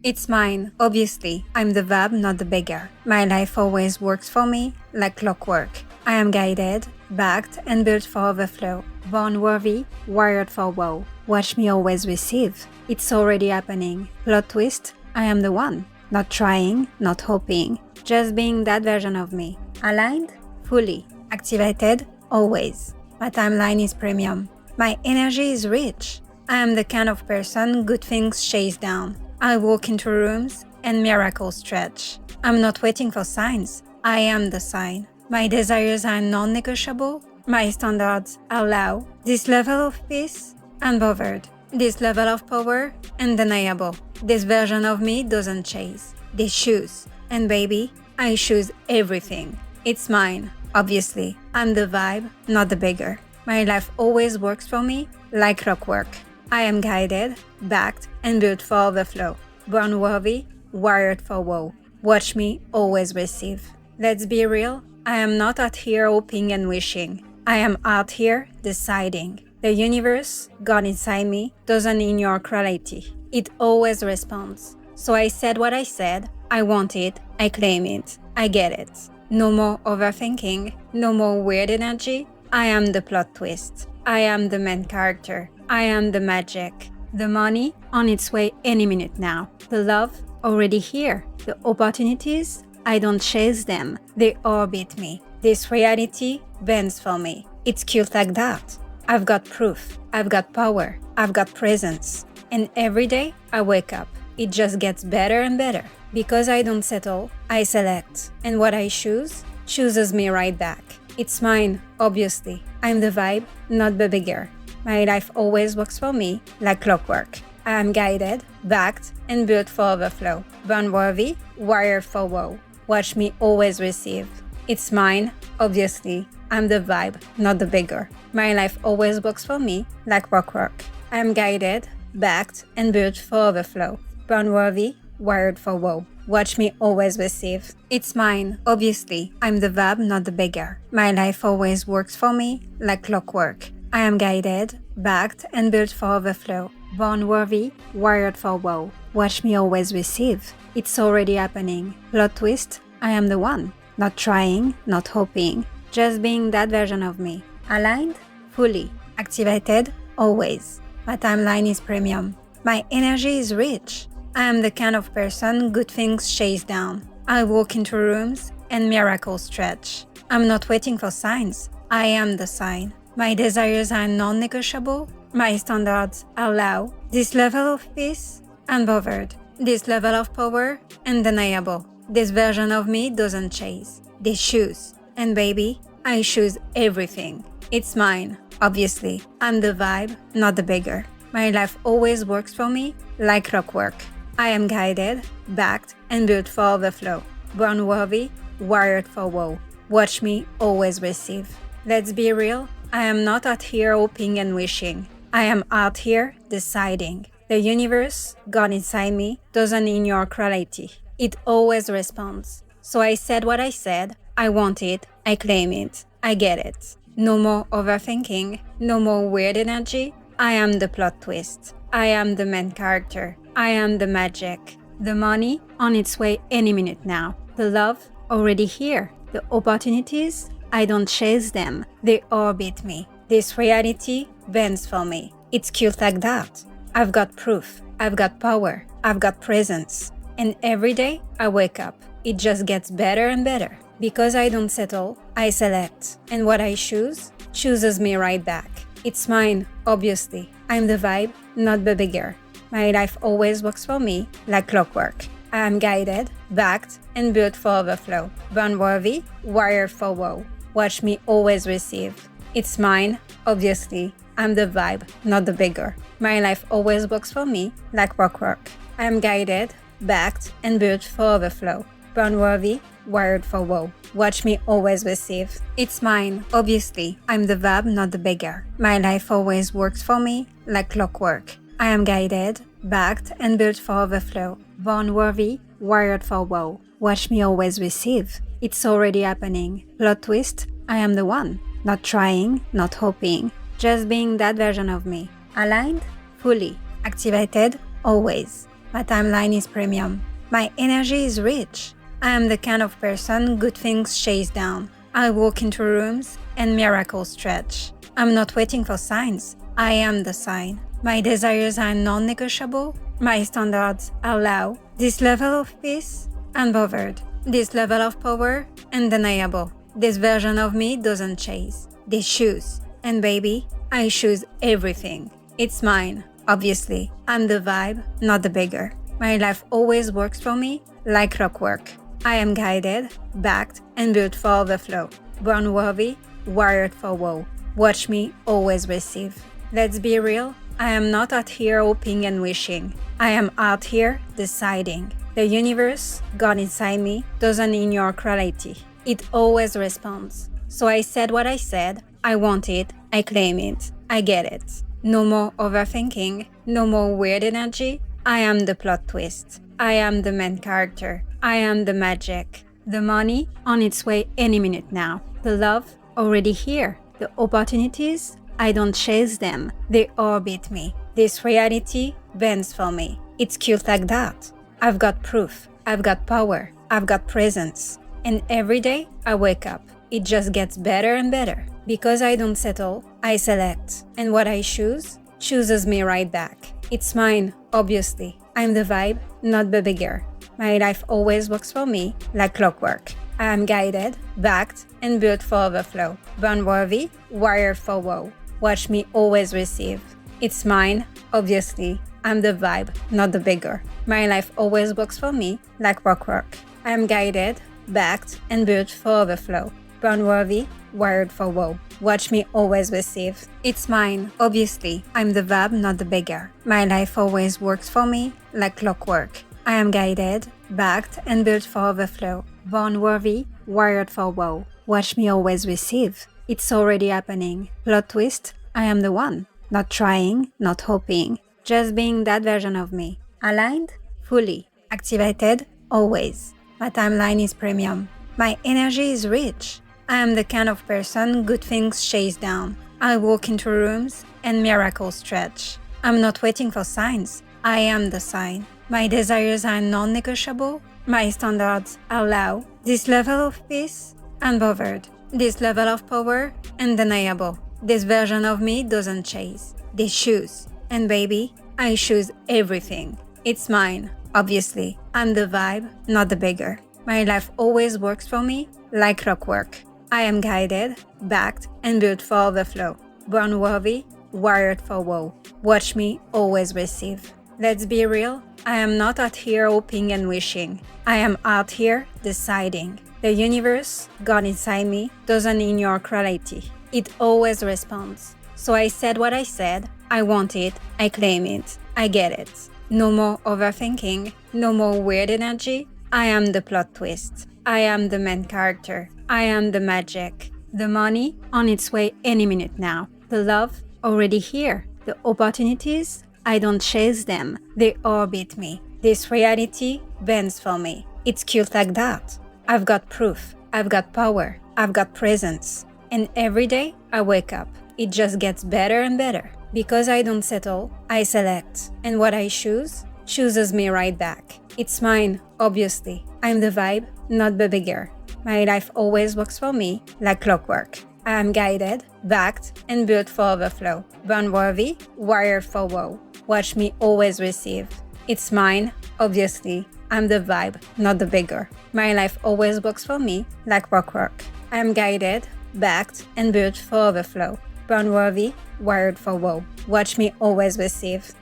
It's mine, obviously. I'm the verb, not the beggar. My life always works for me like clockwork. I am guided, backed, and built for overflow. Born worthy, wired for woe. Watch me always receive. It's already happening. Plot twist, I am the one. Not trying, not hoping. Just being that version of me. Aligned? Fully. Activated? Always. My timeline is premium. My energy is rich. I am the kind of person good things chase down. I walk into rooms and miracles stretch. I'm not waiting for signs. I am the sign. My desires are non-negotiable. My standards are low. This level of peace, unbothered. This level of power, undeniable. This version of me doesn't chase. They choose. And baby, I choose everything. It's mine, obviously. I'm the vibe, not the beggar. My life always works for me like clockwork. I am guided, backed, and built for overflow. Born worthy, wired for woe. Watch me always receive. Let's be real, I am not out here hoping and wishing. I am out here deciding. The universe, God inside me, doesn't ignore reality. It always responds. So I said what I said, I want it, I claim it, I get it. No more overthinking, no more weird energy. I am the plot twist. I am the main character. I am the magic. The money on its way any minute now. The love already here. The opportunities, I don't chase them. They orbit me. This reality bends for me. It's cute like that. I've got proof. I've got power. I've got presence. And every day I wake up. It just gets better and better. Because I don't settle, I select. And what I choose, chooses me right back. It's mine, obviously. I'm the vibe, not the beggar. My life always works for me like clockwork. I am guided, backed, and built for overflow. Born worthy, wired for woe. Watch me always receive. It's mine, obviously. I'm the vibe, not the beggar. My life always works for me like clockwork. I am guided, backed, and built for overflow. Born worthy, wired for woe. Watch me always receive. It's mine, obviously. I'm the verb, not the beggar. My life always works for me like clockwork. I am guided, backed, and built for overflow. Born worthy, wired for woe. Watch me always receive. It's already happening. Plot twist, I am the one. Not trying, not hoping. Just being that version of me. Aligned? Fully. Activated? Always. My timeline is premium. My energy is rich. I am the kind of person good things chase down. I walk into rooms and miracles stretch. I'm not waiting for signs. I am the sign. My desires are non-negotiable. My standards are low. This level of peace, unbothered. This level of power, undeniable. This version of me doesn't chase. They choose. And baby, I choose everything. It's mine, obviously. I'm the vibe, not the beggar. My life always works for me like clockwork. I am guided, backed, and built for overflow. Born worthy, wired for woe. Watch me always receive. Let's be real, I am not out here hoping and wishing. I am out here deciding. The universe, God inside me, doesn't ignore reality. It always responds. So I said what I said, I want it, I claim it, I get it. No more overthinking, no more weird energy. I am the plot twist. I am the main character. I am the magic. The money on its way any minute now. The love already here. The opportunities, I don't chase them. They orbit me. This reality bends for me. It's cute like that. I've got proof. I've got power. I've got presence. And every day I wake up. It just gets better and better. Because I don't settle, I select. And what I choose, chooses me right back. It's mine, obviously. I'm the vibe, not the beggar. My life always works for me like clockwork. I am guided, backed, and built for overflow. Born worthy, wired for woe. Watch me always receive. It's mine, obviously. I'm the vibe, not the beggar. My life always works for me like clockwork. I am guided, backed, and built for overflow. Born worthy, wired for woe. Watch me always receive. It's mine, obviously. I'm the verb, not the beggar. My life always works for me like clockwork. I am guided, backed, and built for overflow. Born worthy, wired for woe. Watch me always receive. It's already happening. Plot twist, I am the one. Not trying, not hoping. Just being that version of me. Aligned? Fully. Activated? Always. My timeline is premium. My energy is rich. I am the kind of person good things chase down. I walk into rooms and miracles stretch. I'm not waiting for signs. I am the sign. My desires are non-negotiable. My standards are low. This level of peace, unbothered. This level of power, undeniable. This version of me doesn't chase. They choose. And baby, I choose everything. It's mine, obviously. I'm the vibe, not the beggar. My life always works for me like clockwork. I am guided, backed, and built for overflow. Born worthy, wired for woe. Watch me always receive. Let's be real, I am not out here hoping and wishing. I am out here deciding. The universe, God inside me, doesn't ignore reality. It always responds. So I said what I said. I want it. I claim it. I get it. No more overthinking. No more weird energy. I am the plot twist. I am the main character. I am the magic. The money on its way any minute now. The love already here. The opportunities, I don't chase them. They orbit me. This reality bends for me. It's cute like that. I've got proof. I've got power. I've got presence. And every day I wake up, it just gets better and better. Because I don't settle, I select. And what I choose, chooses me right back. It's mine, obviously. I'm the vibe, not the beggar. My life always works for me like clockwork. I am guided, backed, and built for overflow. Born worthy, wired for woe. Watch me always receive. It's mine, obviously. I'm the vibe, not the beggar. My life always works for me like clockwork. I am guided, backed, and built for overflow. Born worthy, wired for woe. Watch me always receive. It's mine, obviously. I'm the vibe, not the beggar. My life always works for me like clockwork. I am guided, backed, and built for overflow. Born worthy, wired for woe. Watch me always receive. It's already happening. Plot twist, I am the one. Not trying, not hoping. Just being that version of me. Aligned? Fully. Activated? Always. My timeline is premium. My energy is rich. I am the kind of person good things chase down. I walk into rooms and miracles stretch. I'm not waiting for signs. I am the sign. My desires are non-negotiable. My standards are low. This level of peace, unbothered. This level of power, undeniable. This version of me doesn't chase. They choose. And baby, I choose everything. It's mine, obviously. I'm the vibe, not the beggar. My life always works for me like clockwork. I am guided, backed, and built for overflow. Born worthy, wired for woe. Watch me always receive. Let's be real, I am not out here hoping and wishing. I am out here deciding. The universe, God inside me, doesn't ignore reality. It always responds. So I said what I said. I want it. I claim it. I get it. No more overthinking. No more weird energy. I am the plot twist. I am the main character. I am the magic. The money on its way any minute now. The love already here. The opportunities, I don't chase them. They orbit me. This reality bends for me. It's cute like that. I've got proof. I've got power. I've got presence. And every day I wake up, it just gets better and better. Because I don't settle, I select. And what I choose, chooses me right back. It's mine, obviously. I'm the vibe, not the beggar. My life always works for me like clockwork. I am guided, backed, and built for overflow. Born worthy, wired for woe. Watch me always receive. It's mine, obviously. I'm the vibe, not the beggar. My life always works for me like clockwork. I am guided, backed, and built for overflow. Born worthy, wired for woe. Watch me always receive.